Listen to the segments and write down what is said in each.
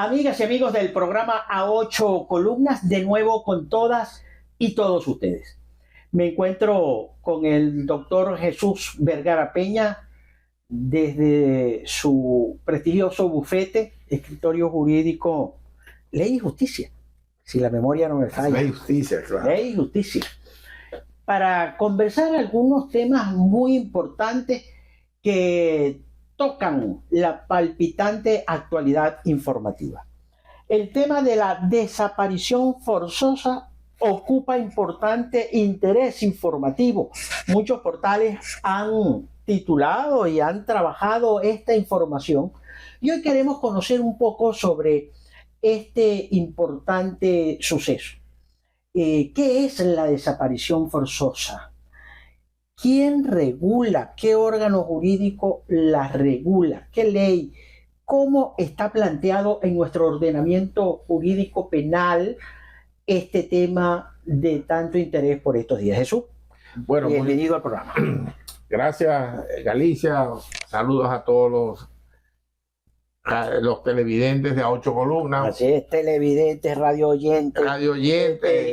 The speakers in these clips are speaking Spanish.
Amigas y amigos del programa A Ocho Columnas, de nuevo con todas y todos ustedes. Me encuentro con el doctor Jesús Vergara Peña desde su prestigioso bufete, escritorio jurídico Ley y Justicia, si la memoria no me falla. Ley y Justicia, claro. Ley y Justicia. Para conversar algunos temas muy importantes que tocan la palpitante actualidad informativa. El tema de la desaparición forzosa ocupa importante interés informativo. Muchos portales han titulado y han trabajado esta información y hoy queremos conocer un poco sobre este importante suceso. ¿Qué es la desaparición forzosa? ¿Quién regula? ¿Qué órgano jurídico la regula? ¿Qué ley? ¿Cómo está planteado en nuestro ordenamiento jurídico penal este tema de tanto interés por estos días? Jesús, bueno, bienvenido al programa. Gracias, Galicia. Saludos a todos los televidentes de A Ocho Columnas. Así es, televidentes, radio oyentes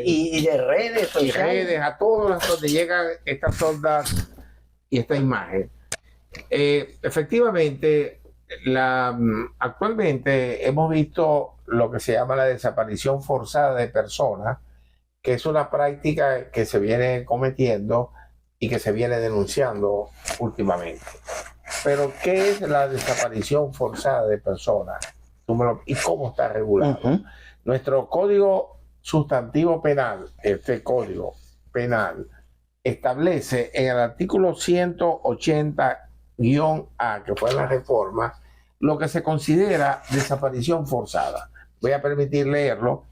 y de redes sociales. Y redes, a todos donde llegan estas ondas y esta imagen. Efectivamente, actualmente hemos visto lo que se llama la desaparición forzada de personas, que es una práctica que se viene cometiendo y que se viene denunciando últimamente. Pero, ¿qué es la desaparición forzada de personas? ¿Y cómo está regulado? Nuestro Código Sustantivo Penal, este Código Penal, establece en el artículo 180-A, que fue la reforma, lo que se considera desaparición forzada. Voy a permitir leerlo.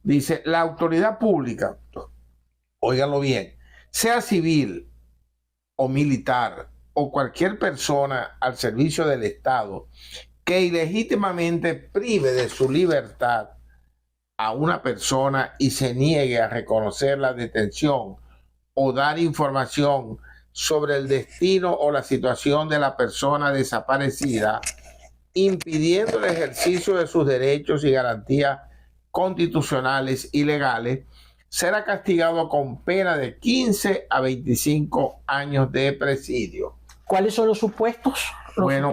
Dice: la autoridad pública, óiganlo bien, sea civil o militar o cualquier persona al servicio del Estado que ilegítimamente prive de su libertad a una persona y se niegue a reconocer la detención o dar información sobre el destino o la situación de la persona desaparecida, impidiendo el ejercicio de sus derechos y garantías constitucionales y legales, será castigado con pena de 15 a 25 años de presidio. ¿Cuáles son los supuestos?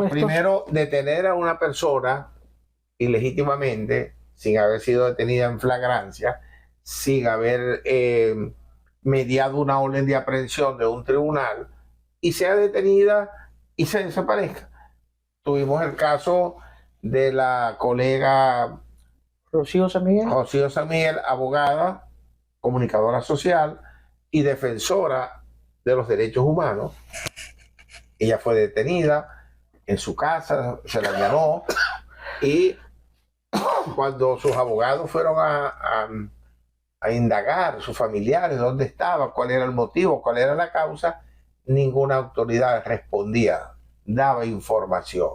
Primero, detener a una persona ilegítimamente, sin haber sido detenida en flagrancia, sin haber mediado una orden de aprehensión de un tribunal, y sea detenida y se desaparezca. Tuvimos el caso de la colega Rocío San Miguel, abogada, comunicadora social y defensora de los derechos humanos. Ella fue detenida en su casa, se la allanó, y cuando sus abogados fueron a indagar, sus familiares, dónde estaba, cuál era el motivo, cuál era la causa, ninguna autoridad respondía, daba información.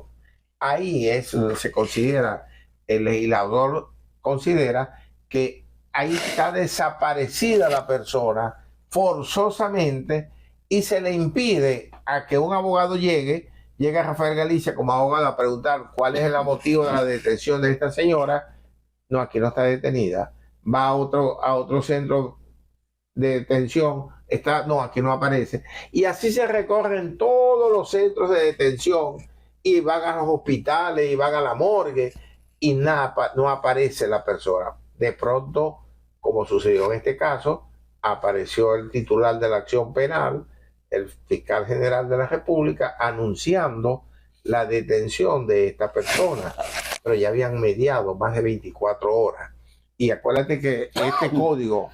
Ahí se considera, el legislador considera que ahí está desaparecida la persona forzosamente y se le impide a que un abogado llegue a Rafael Galicia como abogado a preguntar cuál es el motivo de la detención de esta señora. No, aquí no está detenida. Va a otro centro de detención. No, aquí no aparece. Y así se recorren todos los centros de detención y van a los hospitales y van a la morgue y nada, no aparece la persona. De pronto, como sucedió en este caso, apareció el titular de la acción penal, el fiscal general de la República, anunciando la detención de esta persona, pero ya habían mediado más de 24 horas. Y acuérdate que este código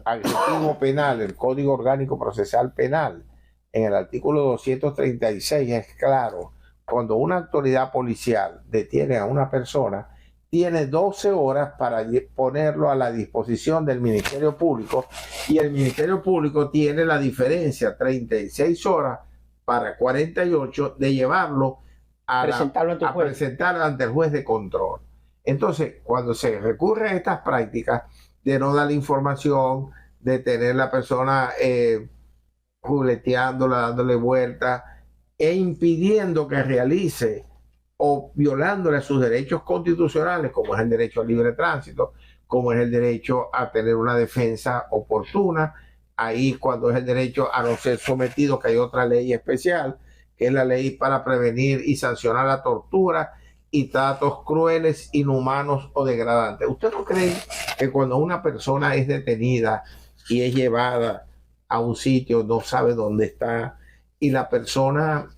agresivo penal, el Código Orgánico Procesal Penal, en el artículo 236 es claro: cuando una autoridad policial detiene a una persona, tiene 12 horas para ponerlo a la disposición del Ministerio Público, y el Ministerio Público tiene la diferencia, 36 horas para 48, de llevarlo a presentarlo ante el juez de control. Entonces, cuando se recurre a estas prácticas de no dar la información, de tener la persona jugueteándola, dándole vuelta e impidiendo que realice o violándole sus derechos constitucionales, como es el derecho al libre tránsito, como es el derecho a tener una defensa oportuna, ahí cuando es el derecho a no ser sometido, que hay otra ley especial, que es la ley para prevenir y sancionar la tortura y tratos crueles, inhumanos o degradantes. ¿Usted no cree que cuando una persona es detenida y es llevada a un sitio, no sabe dónde está, y la persona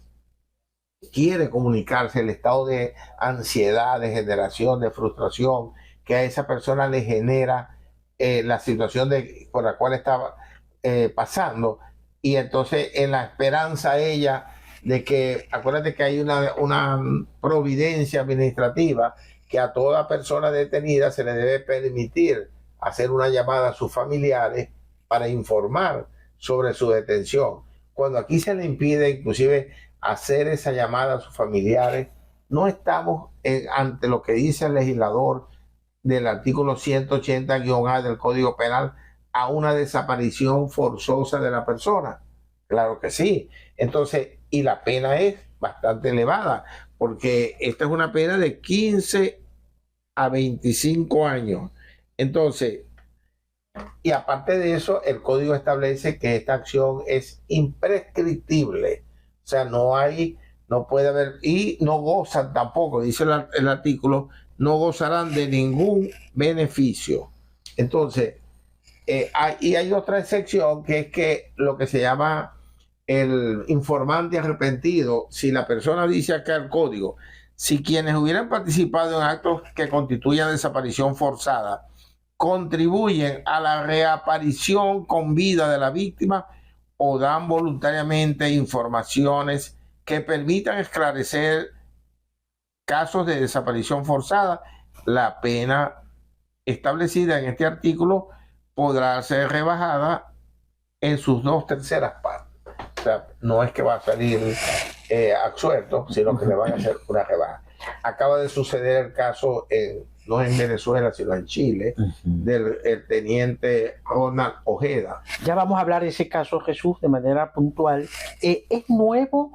quiere comunicarse, el estado de ansiedad, de generación, de frustración que a esa persona le genera la situación por la cual estaba pasando, y entonces en la esperanza ella de que, acuérdate que hay una providencia administrativa que a toda persona detenida se le debe permitir hacer una llamada a sus familiares para informar sobre su detención. Cuando aquí se le impide inclusive hacer esa llamada a sus familiares, no estamos ante lo que dice el legislador del artículo 180-A del Código Penal, a una desaparición forzosa de la persona. Claro que sí. Entonces, y la pena es bastante elevada, porque esta es una pena de 15 a 25 años. Entonces, y aparte de eso, el código establece que esta acción es imprescriptible. O sea, no puede haber, y no gozan tampoco, dice el artículo, no gozarán de ningún beneficio. Entonces, hay otra excepción, que es que lo que se llama el informante arrepentido, si la persona dice acá el código, si quienes hubieran participado en actos que constituyan desaparición forzada contribuyen a la reaparición con vida de la víctima o dan voluntariamente informaciones que permitan esclarecer casos de desaparición forzada, la pena establecida en este artículo podrá ser rebajada en sus 2/3 partes. O sea, no es que va a salir absuelto, sino que le van a hacer una rebaja. Acaba de suceder el caso, no en Venezuela, sino en Chile, del teniente Ronald Ojeda. Ya vamos a hablar de ese caso, Jesús, de manera puntual. ¿Es nuevo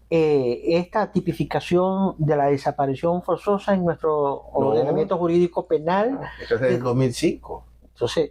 esta tipificación de la desaparición forzosa en nuestro ordenamiento jurídico penal? Esto es del 2005. Entonces,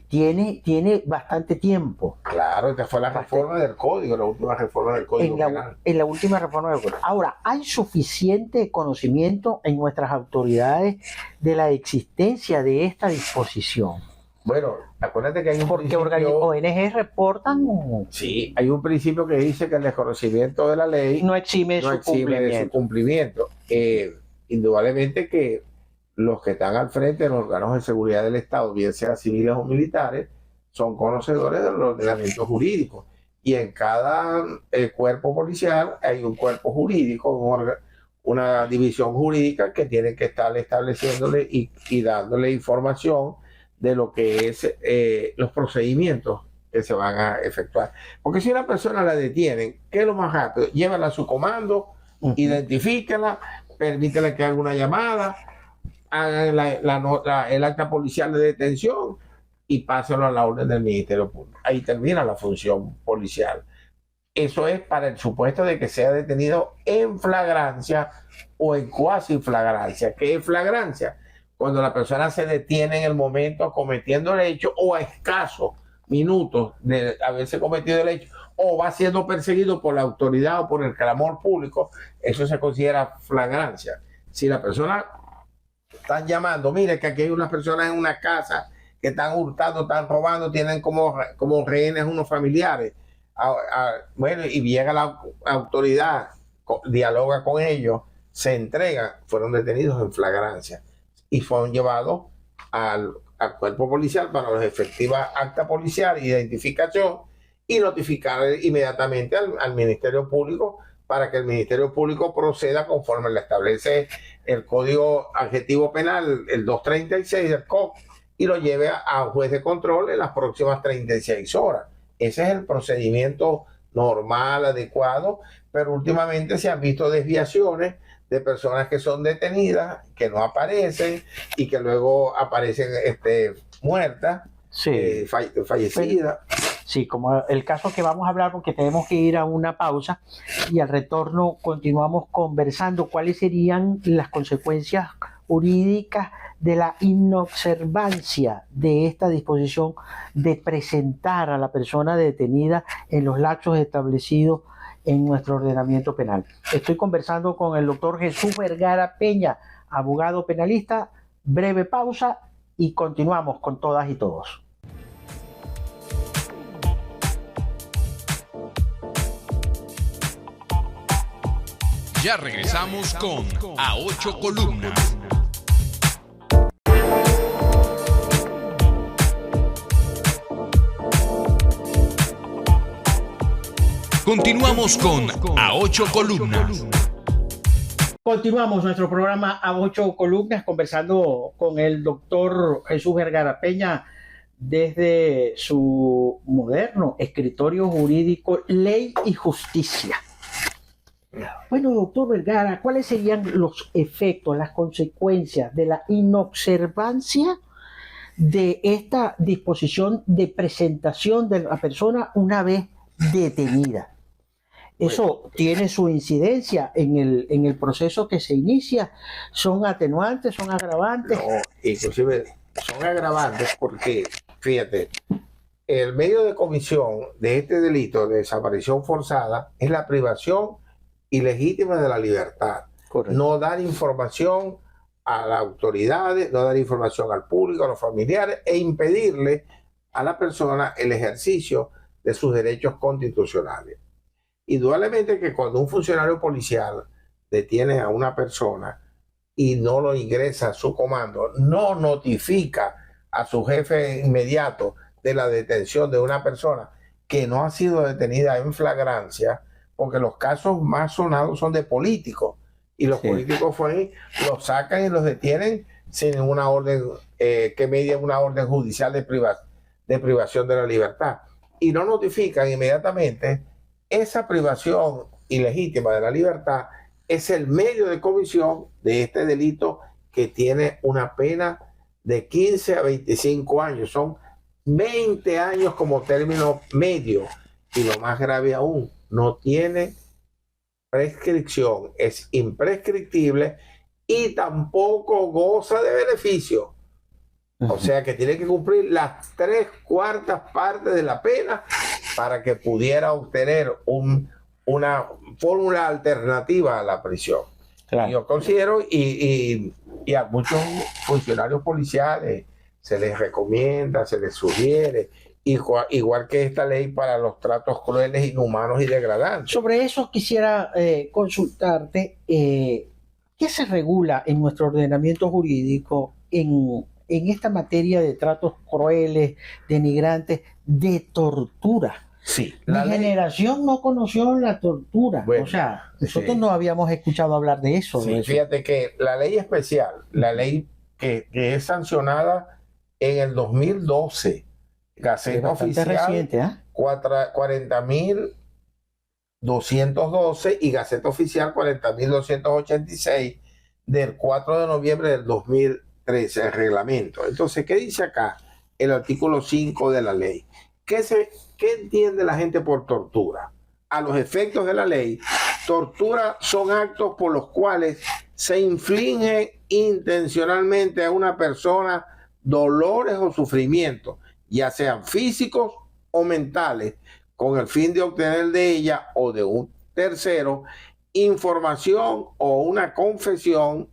tiene bastante tiempo. Claro, esta fue la reforma del código, la última reforma del código penal. En la última reforma del código. Ahora, ¿hay suficiente conocimiento en nuestras autoridades de la existencia de esta disposición? Bueno, acuérdate que hay un principio... Porque ONG reportan... Sí, hay un principio que dice que el desconocimiento de la ley no exime de su cumplimiento. Indudablemente que los que están al frente de los órganos de seguridad del Estado, bien sean civiles o militares, son conocedores del ordenamiento jurídico. Y en cada cuerpo policial hay un cuerpo jurídico, una división jurídica que tiene que estar estableciéndole y dándole información de lo que es los procedimientos que se van a efectuar. Porque si una persona la detienen, ¿qué es lo más rápido? Llévala a su comando, identifíquela, permítele que haga una llamada, hagan el acta policial de detención y pásenlo a la orden del Ministerio Público. Ahí termina la función policial. Eso es para el supuesto de que sea detenido en flagrancia o en cuasi flagrancia. ¿Qué es flagrancia? Cuando la persona se detiene en el momento cometiendo el hecho o a escasos minutos de haberse cometido el hecho o va siendo perseguido por la autoridad o por el clamor público, eso se considera flagrancia. Si la persona están llamando, mire que aquí hay unas personas en una casa que están hurtando, están robando, tienen como rehenes unos familiares, bueno, y llega la autoridad, dialoga con ellos, se entregan, fueron detenidos en flagrancia y fueron llevados al cuerpo policial para la efectiva acta policial, identificación y notificar inmediatamente al Ministerio Público para que el Ministerio Público proceda conforme le establece el Código Adjetivo Penal, el 236 del COP, y lo lleve a un juez de control en las próximas 36 horas. Ese es el procedimiento normal, adecuado, pero últimamente se han visto desviaciones de personas que son detenidas, que no aparecen y que luego aparecen muertas, sí. fallecidas. Sí, como el caso que vamos a hablar porque tenemos que ir a una pausa y al retorno continuamos conversando cuáles serían las consecuencias jurídicas de la inobservancia de esta disposición de presentar a la persona detenida en los lapsos establecidos en nuestro ordenamiento penal. Estoy conversando con el doctor Jesús Vergara Peña, abogado penalista. Breve pausa y continuamos con todas y todos. Ya regresamos con A Ocho Columnas. Continuamos con A Ocho Columnas. Continuamos nuestro programa A Ocho Columnas conversando con el doctor Jesús Vergara Peña desde su moderno escritorio jurídico Ley y Justicia. Bueno, doctor Vergara, ¿cuáles serían los efectos, las consecuencias de la inobservancia de esta disposición de presentación de la persona una vez detenida? Eso tiene su incidencia en el proceso que se inicia. ¿Son atenuantes, son agravantes? No, inclusive son agravantes porque, fíjate, el medio de comisión de este delito de desaparición forzada es la privación ilegítima de la libertad. Correcto. No dar información a las autoridades, no dar información al público, a los familiares e impedirle a la persona el ejercicio de sus derechos constitucionales. Indudablemente que cuando un funcionario policial detiene a una persona y no lo ingresa a su comando, no notifica a su jefe inmediato de la detención de una persona que no ha sido detenida en flagrancia, porque los casos más sonados son de políticos y los políticos los sacan y los detienen sin una orden que medie una orden judicial de privación de la libertad y no notifican inmediatamente. Esa privación ilegítima de la libertad es el medio de comisión de este delito que tiene una pena de 15 a 25 años. Son 20 años como término medio. Y lo más grave aún, no tiene prescripción, es imprescriptible y tampoco goza de beneficio. O sea que tiene que cumplir las 3/4 partes de la pena para que pudiera obtener una fórmula alternativa a la prisión. Claro. Yo considero, y a muchos funcionarios policiales se les recomienda, se les sugiere, igual que esta ley para los tratos crueles, inhumanos y degradantes. Sobre eso quisiera consultarte, ¿qué se regula en nuestro ordenamiento jurídico en esta materia de tratos crueles, denigrantes, de tortura? Sí. Mi generación no conoció la tortura. Bueno, o sea, nosotros no habíamos escuchado hablar de eso. Sí, fíjate que la ley especial, la ley que es sancionada en el 2012, Gaceta Oficial reciente, 40.212 y Gaceta Oficial 40.286 del 4 de noviembre del 2013, el reglamento. Entonces, ¿qué dice acá el artículo 5 de la ley? ¿Qué entiende la gente por tortura? A los efectos de la ley, tortura son actos por los cuales se inflige intencionalmente a una persona dolores o sufrimientos, ya sean físicos o mentales, con el fin de obtener de ella o de un tercero información o una confesión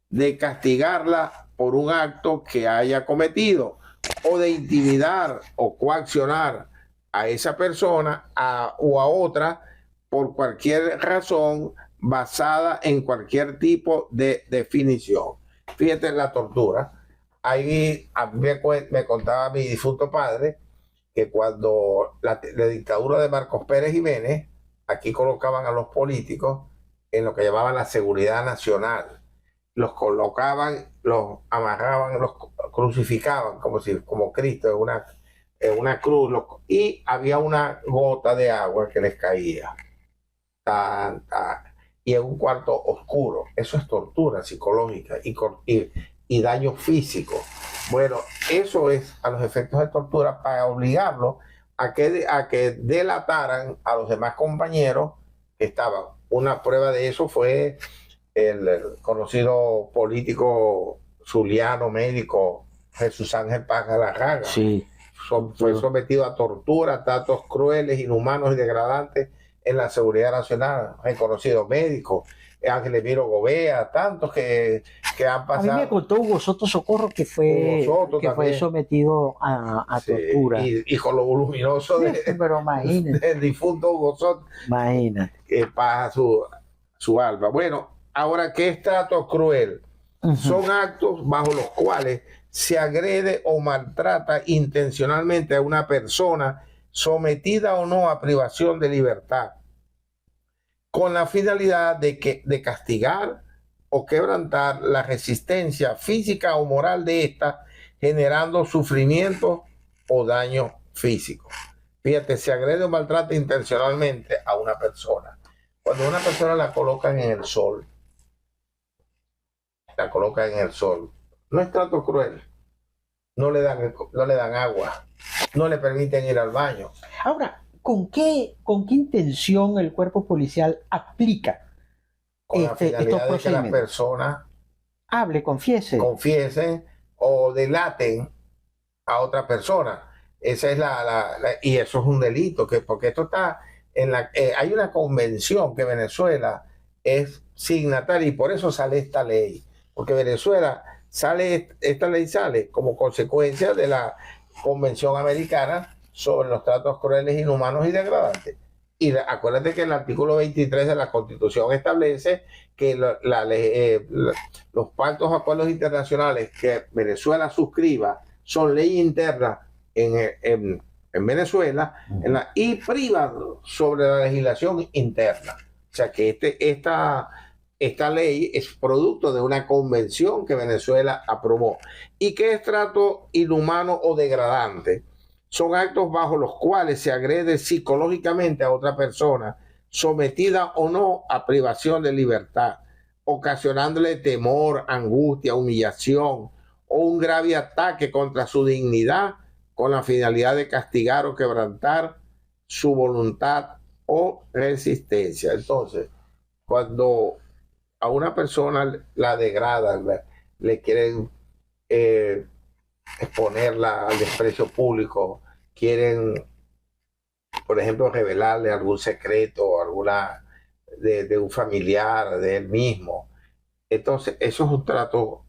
de castigarla por un acto que haya cometido, o de intimidar o coaccionar a esa persona o a otra por cualquier razón basada en cualquier tipo de definición. Fíjate en la tortura. Ahí a mí me contaba mi difunto padre que cuando la dictadura de Marcos Pérez Jiménez, aquí colocaban a los políticos en lo que llamaban la seguridad nacional. Los colocaban, los amarraban, los crucificaban como Cristo en una cruz, y había una gota de agua que les caía. Y en un cuarto oscuro. Eso es tortura psicológica y daño físico. Bueno, eso es a los efectos de tortura para obligarlo a que delataran a los demás compañeros que estaban. Una prueba de eso fue el conocido político zuliano, médico, Jesús Ángel Paz Galarraga. Sí. Fue sometido a tortura, tratos crueles, inhumanos y degradantes en la seguridad nacional. Reconocido médico, Ángel Emiro Gobea, tantos que han pasado. A mí me contó Hugo Soto Socorro que fue sometido a tortura. Y con lo voluminoso pero imagínate, del difunto Hugo Soto. Imagínate. Que pasa su alma. Bueno, ahora, ¿qué es trato cruel? Son actos bajo los cuales se agrede o maltrata intencionalmente a una persona, sometida o no a privación de libertad, con la finalidad de castigar o quebrantar la resistencia física o moral de ésta, generando sufrimiento o daño físico. Fíjate, se agrede o maltrata intencionalmente a una persona. Cuando una persona la colocan en el sol, no es trato cruel. No le dan agua, no le permiten ir al baño. Ahora, ¿con qué intención el cuerpo policial aplica con la finalidad de que las personas confiesen o delaten a otra persona? Esa es y eso es un delito, porque esto está hay una convención que Venezuela es signataria y por eso sale esta ley, porque Venezuela esta ley sale como consecuencia de la Convención Americana sobre los tratos crueles, inhumanos y degradantes. Y acuérdate que el artículo 23 de la Constitución establece que los pactos, acuerdos internacionales que Venezuela suscriba son ley interna en Venezuela y privan sobre la legislación interna. O sea que esta ley es producto de una convención que Venezuela aprobó. ¿Y qué es trato inhumano o degradante? Son actos bajo los cuales se agrede psicológicamente a otra persona, sometida o no a privación de libertad, ocasionándole temor, angustia, humillación o un grave ataque contra su dignidad con la finalidad de castigar o quebrantar su voluntad o resistencia. Entonces, cuando a una persona la degradan, le quieren exponerla al desprecio público, quieren, por ejemplo, revelarle algún secreto, de un familiar, de él mismo. Entonces, eso es un trato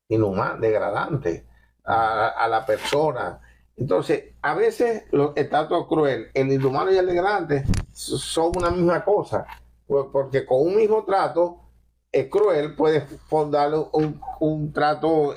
inhumano, degradante a la persona. Entonces, a veces el trato cruel, el inhumano y el degradante son una misma cosa, porque con un mismo trato cruel puedes fondarle un trato,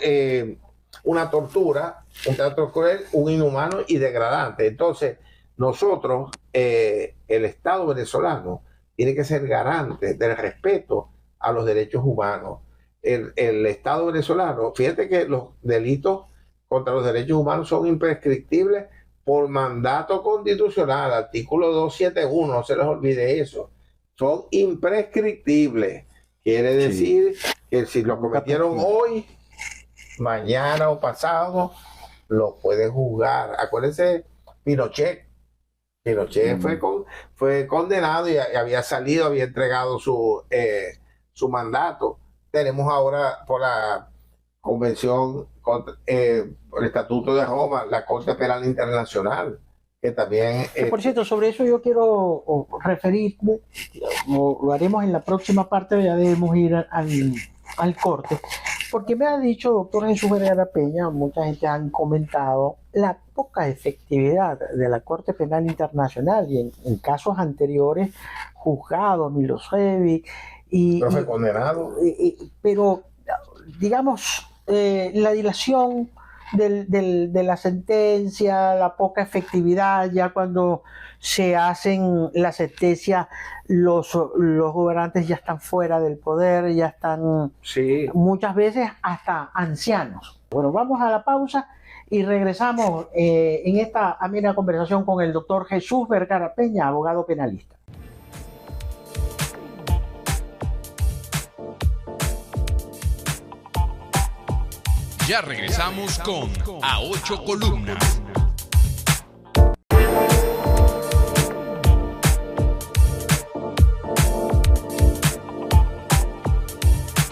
una tortura, un trato cruel, un inhumano y degradante. Entonces, nosotros, el Estado venezolano, tiene que ser garante del respeto a los derechos humanos. El Estado venezolano, fíjate que los delitos contra los derechos humanos son imprescriptibles por mandato constitucional, artículo 271, no se les olvide eso. Son imprescriptibles. Quiere decir que si lo cometieron hoy, mañana o pasado, lo pueden juzgar. Acuérdense, Pinochet fue condenado y había salido, había entregado su mandato. Tenemos ahora por la Convención, por el Estatuto de Roma, la Corte Penal Internacional, que también... por cierto, sobre eso yo quiero referirme, lo haremos en la próxima parte, ya debemos ir al corte, porque me ha dicho doctor Jesús Vergara Peña, mucha gente han comentado la poca efectividad de la Corte Penal Internacional y en casos anteriores juzgado Milosevic no fue condenado. Pero digamos la dilación de la sentencia, la poca efectividad, ya cuando se hacen la sentencia, los gobernantes ya están fuera del poder, ya están muchas veces hasta ancianos. Bueno, vamos a la pausa y regresamos en esta amena conversación con el doctor Jesús Vergara Peña, abogado penalista. Ya regresamos con A Ocho Columnas.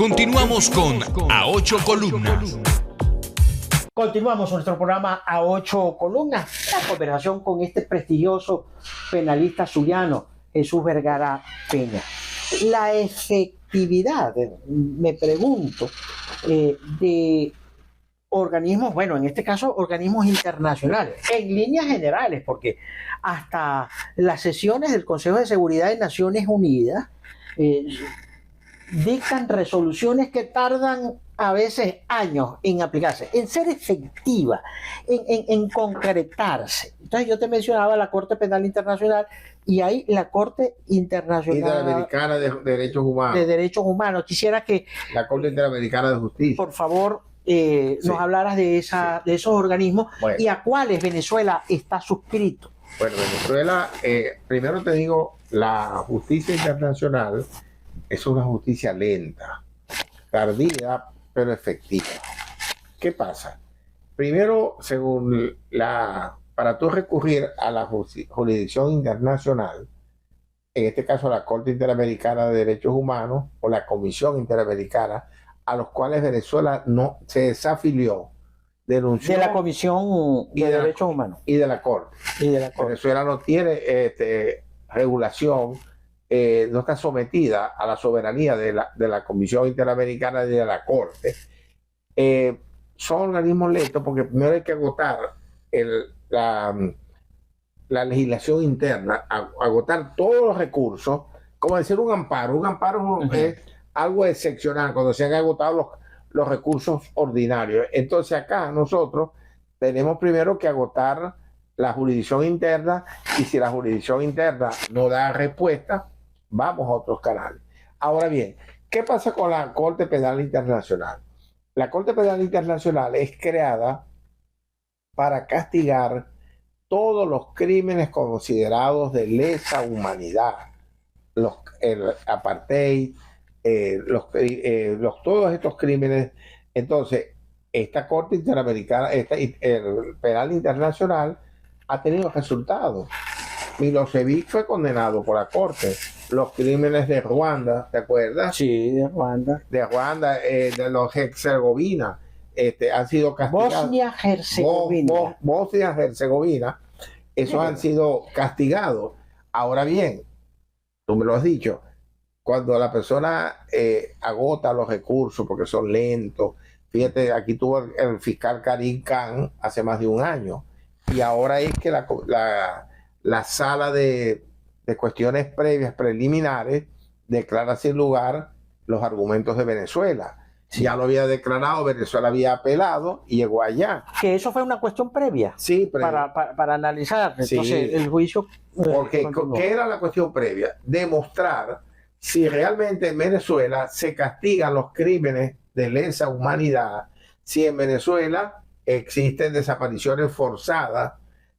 Continuamos con A Ocho Columnas. Continuamos nuestro programa A Ocho Columnas, la conversación con este prestigioso penalista zuliano, Jesús Vergara Peña. La efectividad, me pregunto, de organismos, bueno, en este caso organismos internacionales, en líneas generales, porque hasta las sesiones del Consejo de Seguridad de Naciones Unidas dictan resoluciones que tardan a veces años en aplicarse, en ser efectiva, en concretarse. Entonces yo te mencionaba la Corte Penal Internacional y ahí la Corte Internacional Interamericana de Derechos Humanos. de Derechos Humanos. Quisiera que, La Corte Interamericana de Justicia. por favor, nos hablaras de esos organismos y a cuáles Venezuela está suscrito. Bueno, Venezuela, primero te digo, la justicia internacional es una justicia lenta, tardía, pero efectiva. ¿Qué pasa? Primero, para tú recurrir a la jurisdicción internacional, en este caso la Corte Interamericana de Derechos Humanos o la Comisión Interamericana, a los cuales Venezuela no se desafilió, denunció De la Comisión de Derechos Humanos. y de la Corte. Venezuela no tiene regulación, no está sometida a la soberanía de la Comisión Interamericana y de la Corte. Son organismos lentos porque primero hay que agotar la legislación interna, agotar todos los recursos, como decir un amparo. Un amparo es algo excepcional cuando se han agotado los recursos ordinarios. Entonces acá nosotros tenemos primero que agotar la jurisdicción interna, y si la jurisdicción interna no da respuesta, vamos a otros canales. Ahora bien, ¿qué pasa con la Corte Penal Internacional? La Corte Penal Internacional es creada para castigar todos los crímenes considerados de lesa humanidad, el apartheid, todos estos crímenes. Entonces, esta Corte Interamericana, el Penal Internacional, ha tenido resultados. Milosevic fue condenado por la Corte. Los crímenes de Ruanda, ¿te acuerdas? Sí, de Ruanda. De los Herzegovina, han sido castigados. Bosnia-Herzegovina. Bosnia-Herzegovina, esos han sido castigados. Ahora bien, tú me lo has dicho, cuando la persona agota los recursos porque son lentos, fíjate, aquí tuvo el fiscal Karim Khan hace más de un año, y ahora es que la sala de cuestiones previas, preliminares, declara sin lugar los argumentos de Venezuela. Sí. Ya lo había declarado, Venezuela había apelado y llegó allá. Que eso fue una cuestión previa. Sí, para analizar. Entonces, sí, el juicio. Porque, ¿qué era la cuestión previa? Demostrar si realmente en Venezuela se castigan los crímenes de lesa humanidad, si en Venezuela existen desapariciones forzadas,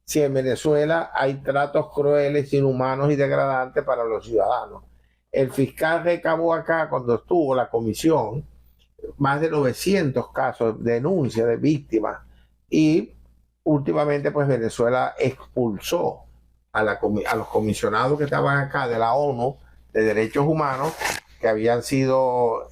si en Venezuela hay tratos crueles, inhumanos y degradantes para los ciudadanos. El fiscal recabó acá, cuando estuvo la comisión, más de 900 casos de denuncia de víctimas, y últimamente pues Venezuela expulsó a los comisionados que estaban acá de la ONU de Derechos Humanos, que habían sido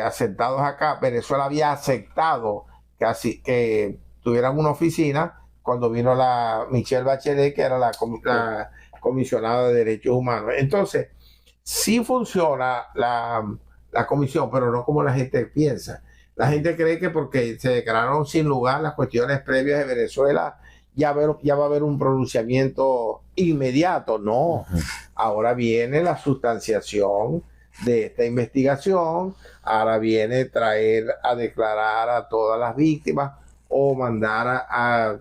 asentados acá. Venezuela había aceptado que tuvieran una oficina cuando vino la Michelle Bachelet, que era la comisionada de Derechos Humanos. Entonces, sí funciona la comisión, pero no como la gente piensa. La gente cree que porque se declararon sin lugar las cuestiones previas de Venezuela, ya va a haber un pronunciamiento inmediato. No, ahora viene la sustanciación de esta investigación, ahora viene traer a declarar a todas las víctimas o mandar a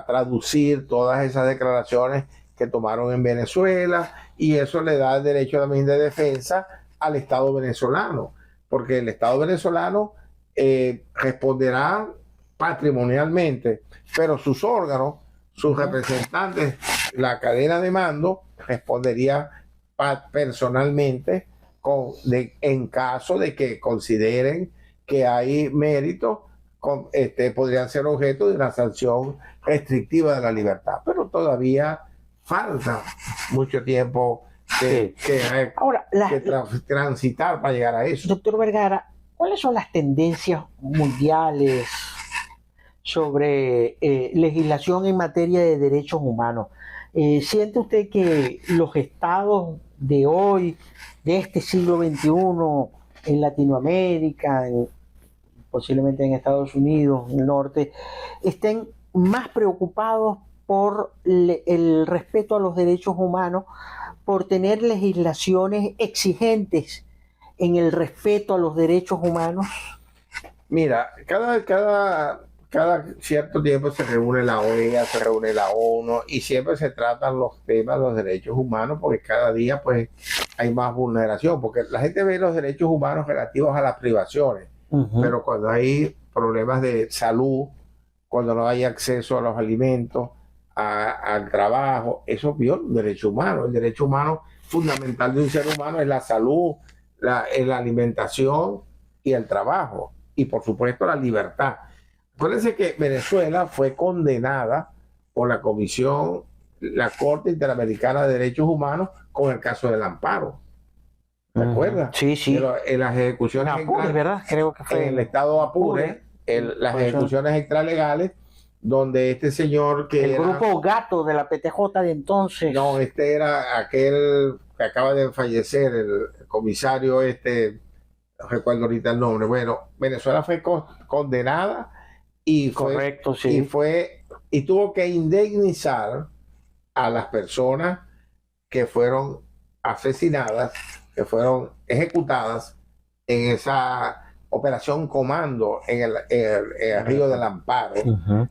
traducir todas esas declaraciones que tomaron en Venezuela, y eso le da el derecho también de defensa al Estado venezolano, porque el Estado venezolano responderá patrimonialmente, pero sus órganos, sus representantes, la cadena de mando, respondería personalmente en caso de que consideren que hay méritos, podrían ser objeto de una sanción restrictiva de la libertad. Pero todavía falta mucho tiempo Ahora, transitar para llegar a eso. doctor Vergara, ¿cuáles son las tendencias mundiales sobre legislación en materia de derechos humanos? ¿Siente usted que los estados de hoy, de este siglo XXI, en Latinoamérica, posiblemente en Estados Unidos, en el norte, estén más preocupados por el respeto a los derechos humanos, por tener legislaciones exigentes en el respeto a los derechos humanos? Mira, cada cierto tiempo se reúne la OEA, se reúne la ONU y siempre se tratan los temas de los derechos humanos porque cada día pues hay más vulneración, porque la gente ve los derechos humanos relativos a las privaciones, pero cuando hay problemas de salud, cuando no hay acceso a los alimentos, al trabajo, eso viola un derecho humano. El derecho humano fundamental de un ser humano es la salud, la alimentación y el trabajo, y por supuesto la libertad. Acuérdense que Venezuela fue condenada por la Corte Interamericana de Derechos Humanos con el caso del amparo. ¿Te acuerdas? Sí, sí. Pero en las ejecuciones Apure, ¿verdad? Creo que fue en el estado Apure, las ejecuciones extralegales, donde este señor que el grupo Gato de la PTJ de entonces. No, este era aquel que acaba de fallecer, el comisario no recuerdo ahorita el nombre. Bueno, Venezuela fue condenada y correcto, sí. Y tuvo que indemnizar a las personas que fueron asesinadas, que fueron ejecutadas en esa operación Comando en el Río del Amparo.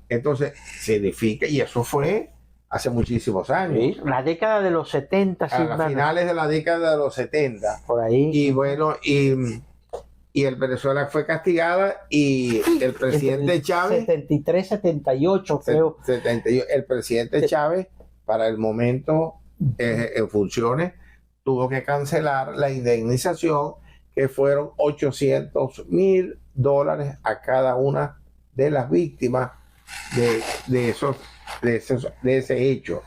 Entonces, significa, y eso fue hace muchísimos años. Sí, la década de los 70. A finales de la década de los 70. Por ahí. Y bueno, y el Venezuela fue castigada y el presidente Chávez... 73, 78 creo. El presidente Chávez, para el momento en funciones, tuvo que cancelar la indemnización, que fueron $800,000 a cada una de las víctimas de ese hecho.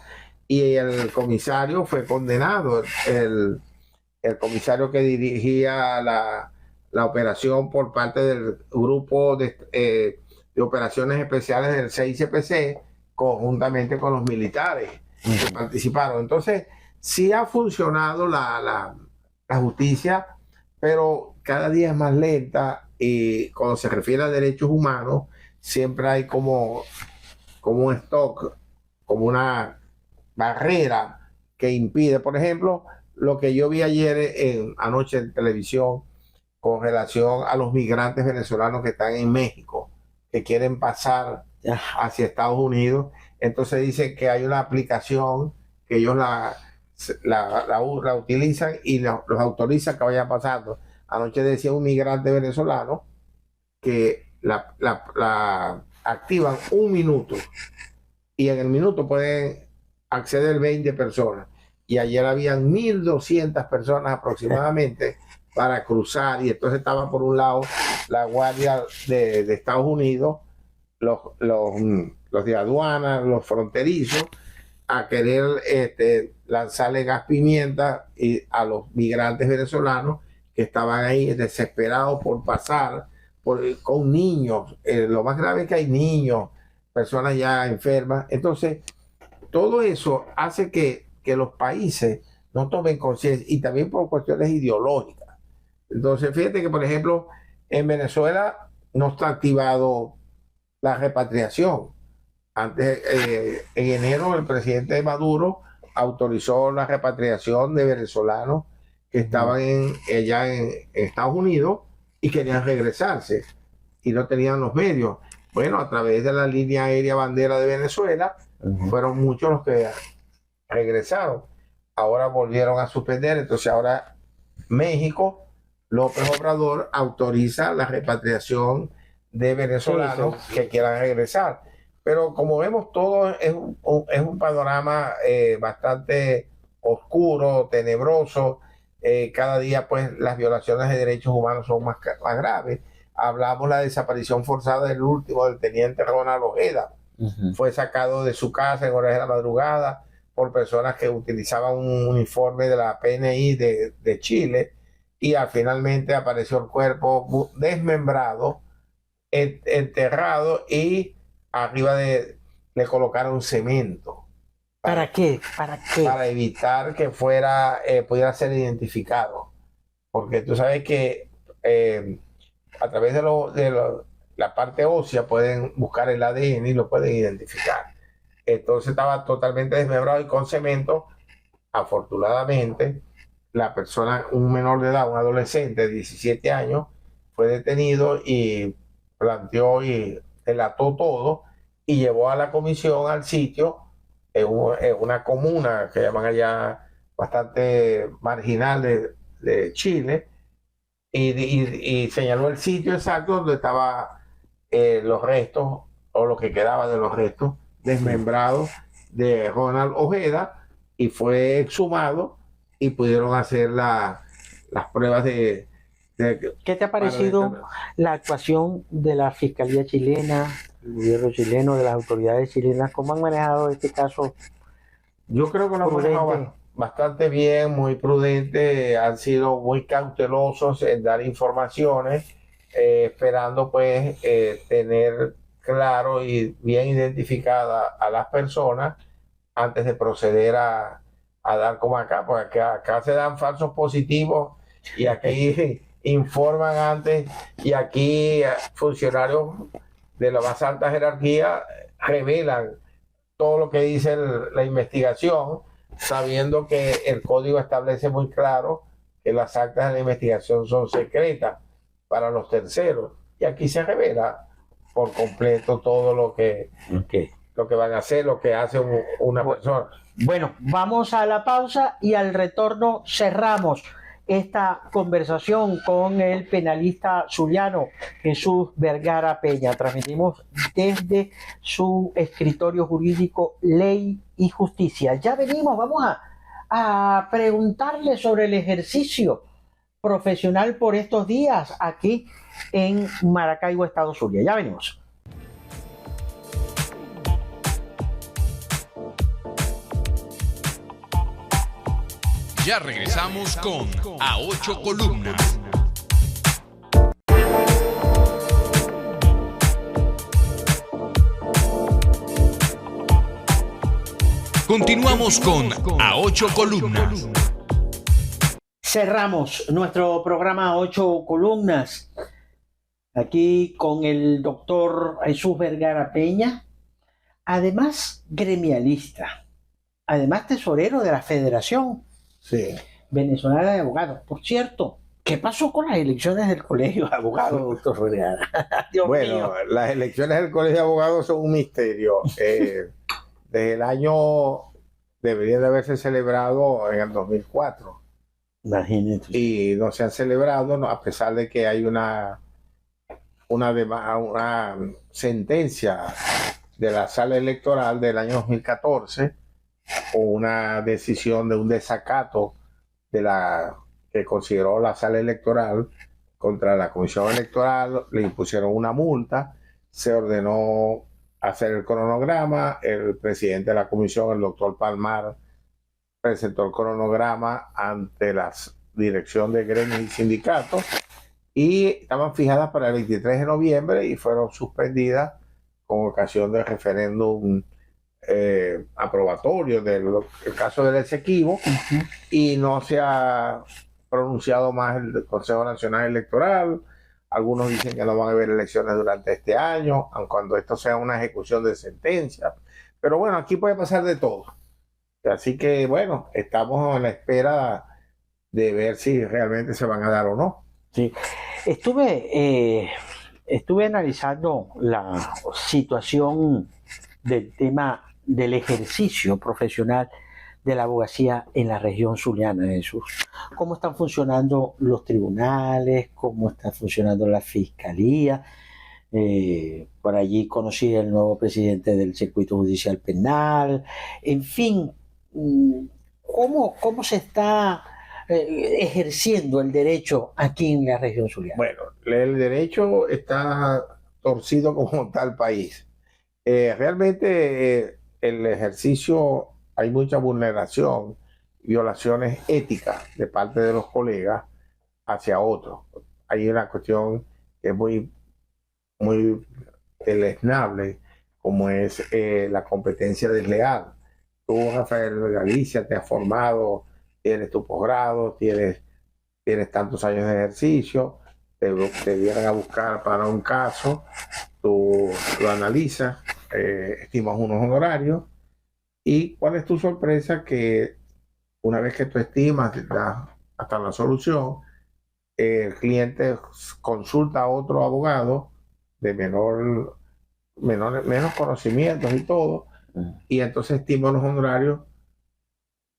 Y el comisario fue condenado, el comisario que dirigía la operación por parte del grupo de operaciones especiales del CICPC, conjuntamente con los militares que participaron. Entonces, sí ha funcionado la justicia, pero cada día es más lenta, y cuando se refiere a derechos humanos siempre hay como un stock, como una barrera que impide. Por ejemplo, lo que yo vi ayer anoche en televisión con relación a los migrantes venezolanos que están en México, que quieren pasar hacia Estados Unidos. Entonces dicen que hay una aplicación que ellos la utilizan y los autorizan que vayan pasando. Anoche decía un migrante venezolano que la activan 1 minuto y en el minuto pueden acceder 20 personas. Y ayer habían 1.200 personas aproximadamente para cruzar, y entonces estaba por un lado la Guardia de Estados Unidos, los de aduana, los fronterizos, a querer lanzarle gas pimienta a los migrantes venezolanos que estaban ahí desesperados por pasar con niños. Lo más grave es que hay niños, personas ya enfermas. Entonces, todo eso hace que los países no tomen conciencia, y también por cuestiones ideológicas. Entonces, fíjate que, por ejemplo, en Venezuela no está activado la repatriación. Antes, en enero, el presidente Maduro autorizó la repatriación de venezolanos que estaban allá en Estados Unidos y querían regresarse y no tenían los medios. Bueno, a través de la línea aérea bandera de Venezuela, fueron muchos los que regresaron. Ahora volvieron a suspender. Entonces ahora México, López Obrador, autoriza la repatriación de venezolanos que quieran regresar. Pero como vemos, todo es un panorama bastante oscuro, tenebroso. Cada día pues las violaciones de derechos humanos son más graves. Hablamos la desaparición forzada del último, del teniente Ronald Ojeda. Fue sacado de su casa en horas de la madrugada, por personas que utilizaban un uniforme de la PNI de Chile, y finalmente apareció el cuerpo desmembrado, enterrado, y arriba le colocaron cemento. ¿Para qué? ¿Para qué? Para evitar que pudiera ser identificado. Porque tú sabes que a través de la parte ósea pueden buscar el ADN y lo pueden identificar. Entonces estaba totalmente desmembrado y con cemento. Afortunadamente, la persona, un menor de edad, un adolescente de 17 años, fue detenido y planteó y relató todo y llevó a la comisión al sitio, en una comuna que llaman allá bastante marginal de Chile, y señaló el sitio exacto donde estaban los restos, o lo que quedaba de los restos desmembrados de Ronald Ojeda, y fue exhumado y pudieron hacer las pruebas de... ¿Qué te ha parecido la actuación de la Fiscalía chilena, el gobierno chileno, de las autoridades chilenas? ¿Cómo han manejado este caso? Yo creo que lo han manejado bastante bien, muy prudente, han sido muy cautelosos en dar informaciones, esperando pues tener claro y bien identificada a las personas antes de proceder a dar como acá, porque acá se dan falsos positivos y aquí informan antes, y aquí funcionarios de la más alta jerarquía revelan todo lo que dice la investigación, sabiendo que el código establece muy claro que las actas de la investigación son secretas para los terceros, y aquí se revela por completo todo lo que van a hacer, lo que hace una persona. Bueno, vamos a la pausa y al retorno cerramos esta conversación con el penalista zuliano Jesús Vergara Peña. Transmitimos desde su escritorio jurídico Ley y Justicia. Ya venimos, vamos a preguntarle sobre el ejercicio profesional por estos días aquí en Maracaibo, Estado Zulia. Ya venimos. Ya regresamos con A Ocho Columnas. Continuamos con A Ocho Columnas. Cerramos nuestro programa A Ocho Columnas aquí con el doctor Jesús Vergara Peña, además gremialista, además tesorero de la Federación Venezolana de Abogados. Por cierto, ¿qué pasó con las elecciones del Colegio de Abogados, doctor Vergara? Bueno, mío. Las elecciones del Colegio de Abogados son un misterio. Desde el año debería de haberse celebrado en el 2004. Imagínate. Y no se han celebrado, ¿no? A pesar de que hay una sentencia de la sala electoral del año 2014, o una decisión de un desacato que consideró la sala electoral contra la comisión electoral, le impusieron una multa, se ordenó hacer el cronograma, el presidente de la comisión, el doctor Palmar, presentó el cronograma ante la dirección de gremios y sindicatos, y estaban fijadas para el 23 de noviembre y fueron suspendidas con ocasión del referéndum aprobatorio del caso del Esequibo, y no se ha pronunciado más el Consejo Nacional Electoral. Algunos dicen que no van a haber elecciones durante este año, aun cuando esto sea una ejecución de sentencia. Pero bueno, aquí puede pasar de todo. Así que bueno, estamos en la espera de ver si realmente se van a dar o no. Sí, estuve analizando la situación del tema del ejercicio profesional de la abogacía en la región zuliana, Jesús. ¿Cómo están funcionando los tribunales? ¿Cómo está funcionando la fiscalía? Por allí conocí al nuevo presidente del Circuito Judicial Penal. En fin, ¿cómo se está ejerciendo el derecho aquí en la región zuliana? Bueno, el derecho está torcido como tal país. Realmente el ejercicio hay mucha vulneración, violaciones éticas de parte de los colegas hacia otros. Hay una cuestión que es muy deleznable, como es la competencia desleal. Tú, Rafael de Galicia, te has formado, tienes tu posgrado, tienes tantos años de ejercicio, te vienen a buscar para un caso, tú lo analizas, estimas unos honorarios, y cuál es tu sorpresa que una vez que tú estimas, das hasta la solución, el cliente consulta a otro abogado de menos conocimientos y todo, y entonces estima unos honorarios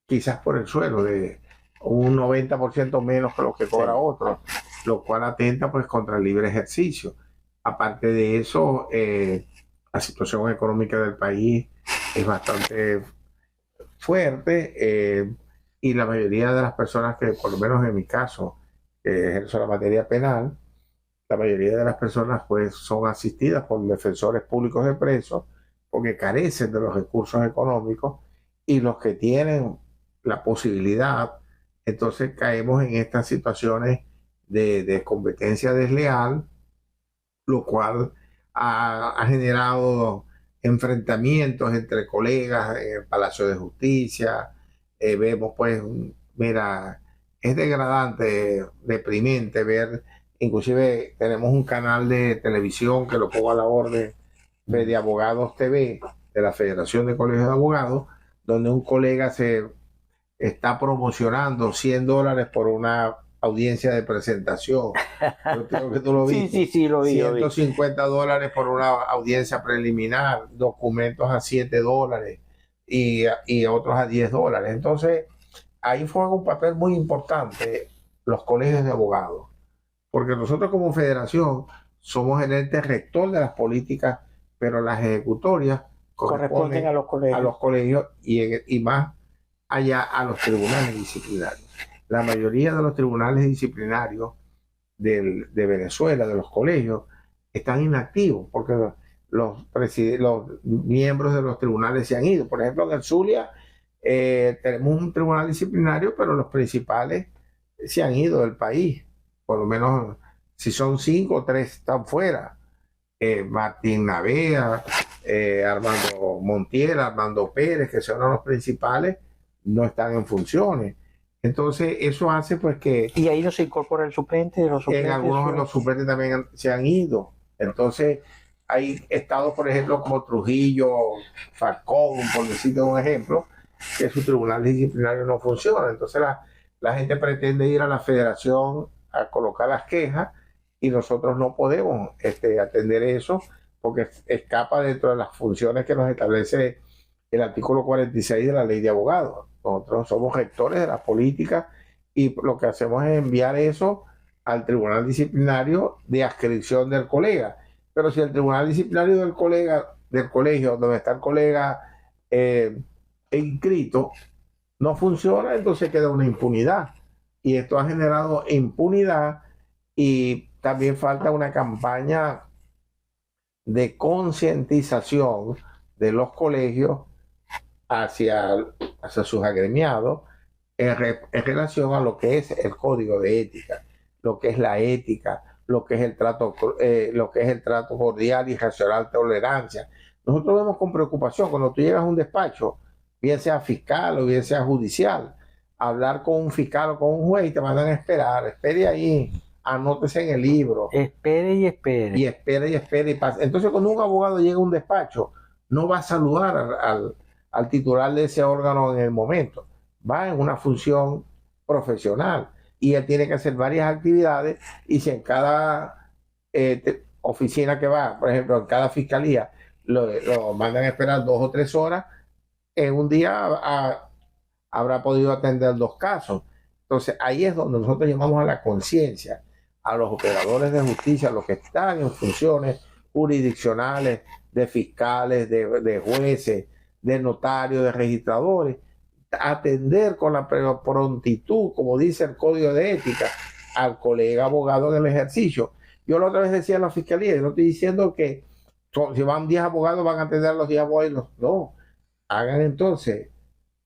quizás por el suelo de un 90% menos que lo que cobra otro, lo cual atenta pues contra el libre ejercicio. Aparte de eso, la situación económica del país es bastante fuerte, y la mayoría de las personas que, por lo menos en mi caso, ejerzo la materia penal, la mayoría de las personas pues son asistidas por defensores públicos de presos porque carecen de los recursos económicos, y los que tienen la posibilidad, entonces caemos en estas situaciones de competencia desleal, lo cual ha generado enfrentamientos entre colegas en el Palacio de Justicia. Vemos pues, mira, es degradante, deprimente ver, inclusive tenemos un canal de televisión que lo pongo a la orden de Abogados TV, de la Federación de Colegios de Abogados, donde un colega se está promocionando $100 por una audiencia de presentación. Yo creo que tú lo viste. Sí, lo vi. $150 por una audiencia preliminar, documentos a $7 y otros a $10. Entonces, ahí juega un papel muy importante los colegios de abogados, porque nosotros como federación somos el ente rector de las políticas, pero las ejecutorias corresponden a los colegios y más allá a los tribunales disciplinarios. La mayoría de los tribunales disciplinarios de Venezuela, de los colegios, están inactivos porque los miembros de los tribunales se han ido. Por ejemplo, en el Zulia tenemos un tribunal disciplinario, pero los principales se han ido del país. Por lo menos, si son 5 o 3 están fuera. Martín Navea, Armando Montiel, Armando Pérez, que son los principales, no están en funciones. Entonces, eso hace pues que... Y ahí no se incorpora el suplente de los suplentes. En algunos de los suplentes también se han ido. Entonces, hay estados, por ejemplo, como Trujillo, Falcón, por decirte un ejemplo, que su tribunal disciplinario no funciona. Entonces, la gente pretende ir a la federación a colocar las quejas, y nosotros no podemos atender eso porque escapa dentro de las funciones que nos establece el artículo 46 de la Ley de Abogados. Nosotros somos rectores de las políticas, y lo que hacemos es enviar eso al tribunal disciplinario de adscripción del colega. Pero si el tribunal disciplinario del colegio, donde está el colega inscrito, no funciona, entonces queda una impunidad. Y esto ha generado impunidad, y también falta una campaña de concientización de los colegios hacia sus agremiados en relación a lo que es el código de ética, lo que es la ética, lo que es el trato cordial y racional tolerancia. Nosotros vemos con preocupación cuando tú llegas a un despacho, bien sea fiscal o bien sea judicial, hablar con un fiscal o con un juez y te mandan a esperar, espere ahí, anótese en el libro. Espere y espere. Y espere y pasa. Entonces, cuando un abogado llega a un despacho, no va a saludar al titular de ese órgano en el momento. Va en una función profesional y él tiene que hacer varias actividades, y si en cada oficina que va, por ejemplo, en cada fiscalía, lo mandan a esperar 2 o 3 horas, en un día habrá podido atender 2 casos. Entonces, ahí es donde nosotros llamamos a la conciencia, a los operadores de justicia, a los que están en funciones jurisdiccionales, de fiscales, de jueces, de notarios, de registradores, atender con la prontitud, como dice el Código de Ética, al colega abogado en el ejercicio. Yo la otra vez decía en la fiscalía, yo no estoy diciendo que si van 10 abogados van a atender a los 10 abogados, no. Hagan entonces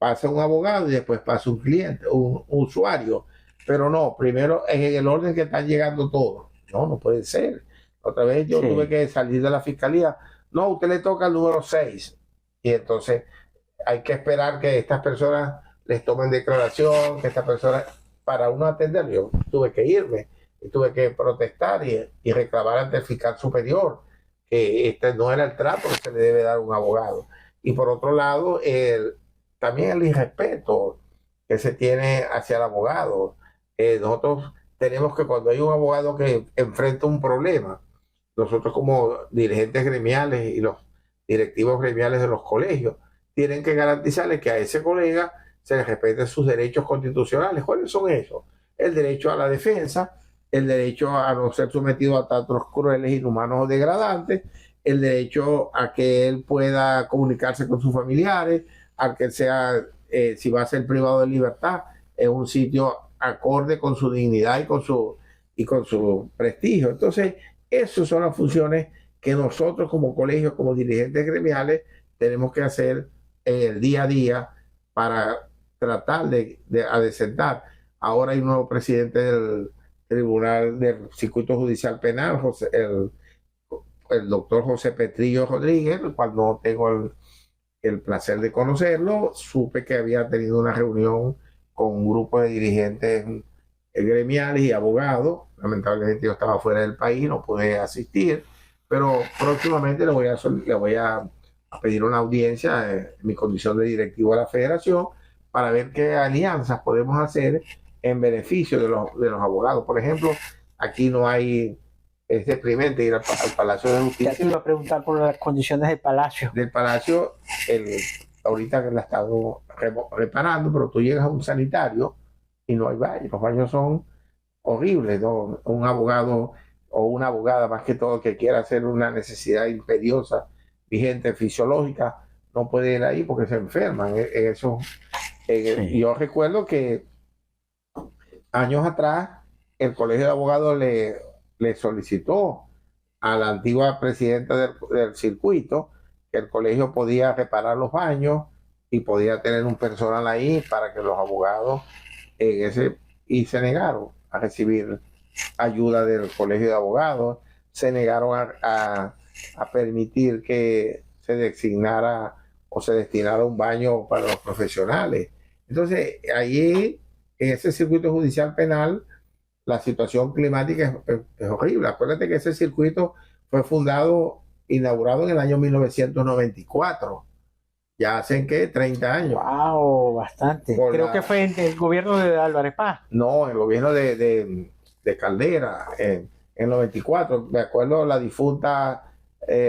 pasa un abogado y después pasa un cliente, un usuario. Pero no, primero es en el orden que están llegando todos. No, no puede ser. Otra vez yo tuve que salir de la fiscalía. No, a usted le toca el número 6. Y entonces hay que esperar que estas personas les tomen declaración, que estas personas, para uno atender, yo tuve que irme, y tuve que protestar y reclamar ante el fiscal superior que este no era el trato que se le debe dar a un abogado. Y por otro lado, también el irrespeto que se tiene hacia el abogado. Nosotros tenemos que, cuando hay un abogado que enfrenta un problema, nosotros como dirigentes gremiales y los directivos gremiales de los colegios tienen que garantizarle que a ese colega se le respeten sus derechos constitucionales. ¿Cuáles son esos? El derecho a la defensa, el derecho a no ser sometido a tratos crueles, inhumanos o degradantes, el derecho a que él pueda comunicarse con sus familiares, a que sea, si va a ser privado de libertad, en un sitio acorde con su dignidad y con su prestigio. Entonces, esas son las funciones que nosotros como colegios, como dirigentes gremiales, tenemos que hacer en el día a día para tratar de adecentar. Ahora hay un nuevo presidente del Tribunal del Circuito Judicial Penal, el doctor José Petrillo Rodríguez, el cual no tengo el placer de conocerlo. Supe que había tenido una reunión con un grupo de dirigentes gremiales y abogados. Lamentablemente yo estaba fuera del país, no pude asistir, pero próximamente le voy a pedir una audiencia en mi condición de directivo de la federación para ver qué alianzas podemos hacer en beneficio de los abogados. Por ejemplo, aquí no hay, es deprimente ir al Palacio de Justicia. Ya te iba a preguntar por las condiciones del Palacio. Del Palacio, ahorita que la estamos reparando, pero tú llegas a un sanitario y no hay baños. Los baños son horribles, ¿no? Un abogado o una abogada, más que todo, que quiera hacer una necesidad imperiosa, vigente, fisiológica, no puede ir ahí porque se enferman. Eso, sí. Yo recuerdo que años atrás el Colegio de Abogados le solicitó a la antigua presidenta del circuito que el colegio podía reparar los baños y podía tener un personal ahí para que los abogados y se negaron a recibir ayuda del Colegio de Abogados, se negaron a permitir que se designara o se destinara un baño para los profesionales. Entonces, allí, en ese circuito judicial penal, la situación climática es horrible. Acuérdate que ese circuito fue inaugurado en el año 1994. Ya hacen, ¿qué? 30 años. ¡Wow! Bastante. Creo que fue en el gobierno de Álvarez Paz. No, el gobierno de Caldera, en 94. Me acuerdo la difunta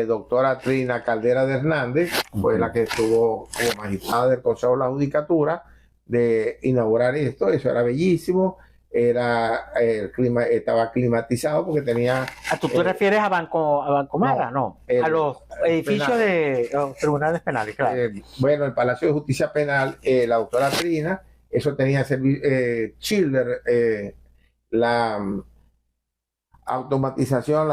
doctora Trina Caldera de Hernández, fue la que estuvo como magistrada del Consejo de la Judicatura de inaugurar esto. Eso era bellísimo. El clima estaba climatizado porque tenía... ¿Tú te refieres a Bancomarra? No, a los edificios penal. De los tribunales penales, claro. Bueno, el Palacio de Justicia Penal, la doctora Trina, eso tenía chiller, la automatización,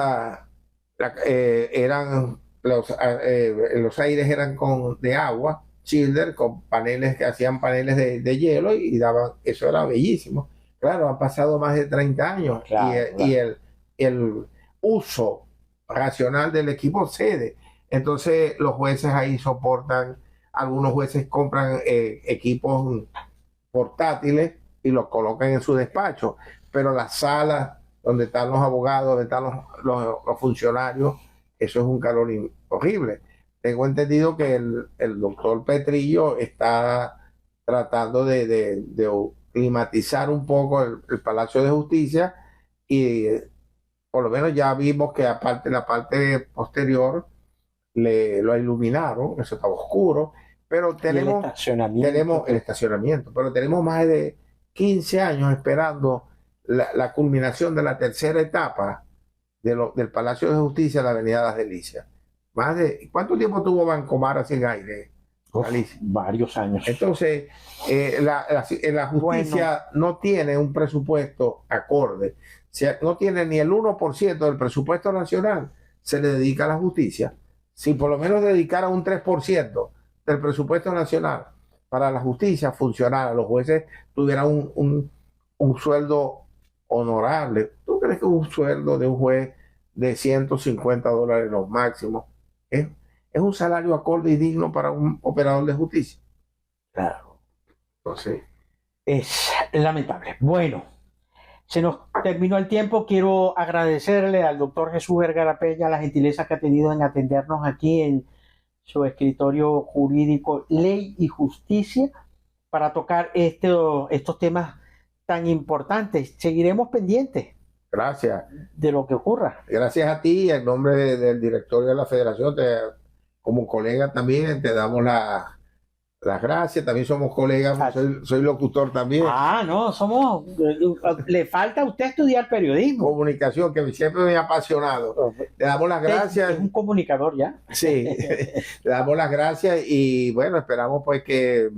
los aires eran de agua, chiller, con paneles que hacían paneles de hielo y daban, eso era bellísimo. Claro, han pasado más de 30 años, claro, y el uso racional del equipo cede. Entonces los jueces ahí soportan, algunos jueces compran equipos portátiles y los colocan en su despacho, pero las salas donde están los abogados, donde están los funcionarios, eso es un calor horrible. Tengo entendido que el doctor Petrillo está tratando de climatizar un poco el Palacio de Justicia y por lo menos ya vimos que aparte la parte posterior lo iluminaron, eso estaba oscuro, pero tenemos el estacionamiento, pero tenemos más de 15 años esperando la culminación de la tercera etapa del Palacio de Justicia en la Avenida Las Delicias. ¿Cuánto tiempo tuvo Bancomarra sin aire? Varios años. Entonces, la justicia no tiene un presupuesto acorde. O sea, no tiene ni el 1% del presupuesto nacional, se le dedica a la justicia. Si por lo menos dedicara un 3% del presupuesto nacional para la justicia funcionara, los jueces tuvieran un sueldo honorable. ¿Tú crees que un sueldo de un juez de $150 los máximos es un salario acorde y digno para un operador de justicia? Claro. Entonces, es lamentable. Bueno, se nos terminó el tiempo. Quiero agradecerle al doctor Jesús Vergara Peña la gentileza que ha tenido en atendernos aquí en su escritorio jurídico Ley y Justicia para tocar estos temas tan importantes. Seguiremos pendientes gracias. de lo que ocurra. Gracias a ti, en nombre del directorio de la Federación, como colega también, te damos las gracias. También somos colegas, soy locutor también. No, le falta a usted estudiar periodismo. Comunicación, que siempre me ha apasionado. Le damos las gracias. Es un comunicador ya. Sí, le damos las gracias y bueno, esperamos pues que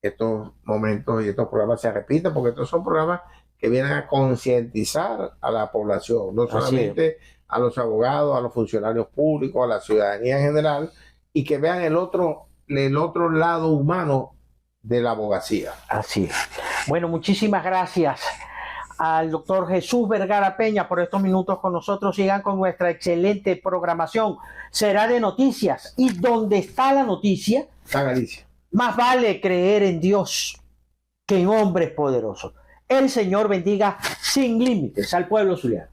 estos momentos y estos programas se repitan, porque estos son programas que vienen a concientizar a la población, no solamente a los abogados, a los funcionarios públicos, a la ciudadanía en general, y que vean el otro lado humano de la abogacía. Así es. Bueno, muchísimas gracias al doctor Jesús Vergara Peña por estos minutos con nosotros. Sigan con nuestra excelente programación. Será de noticias. Y donde está la noticia, Está Galicia. Más vale creer en Dios que en hombres poderosos. El Señor bendiga sin límites al pueblo zuliano.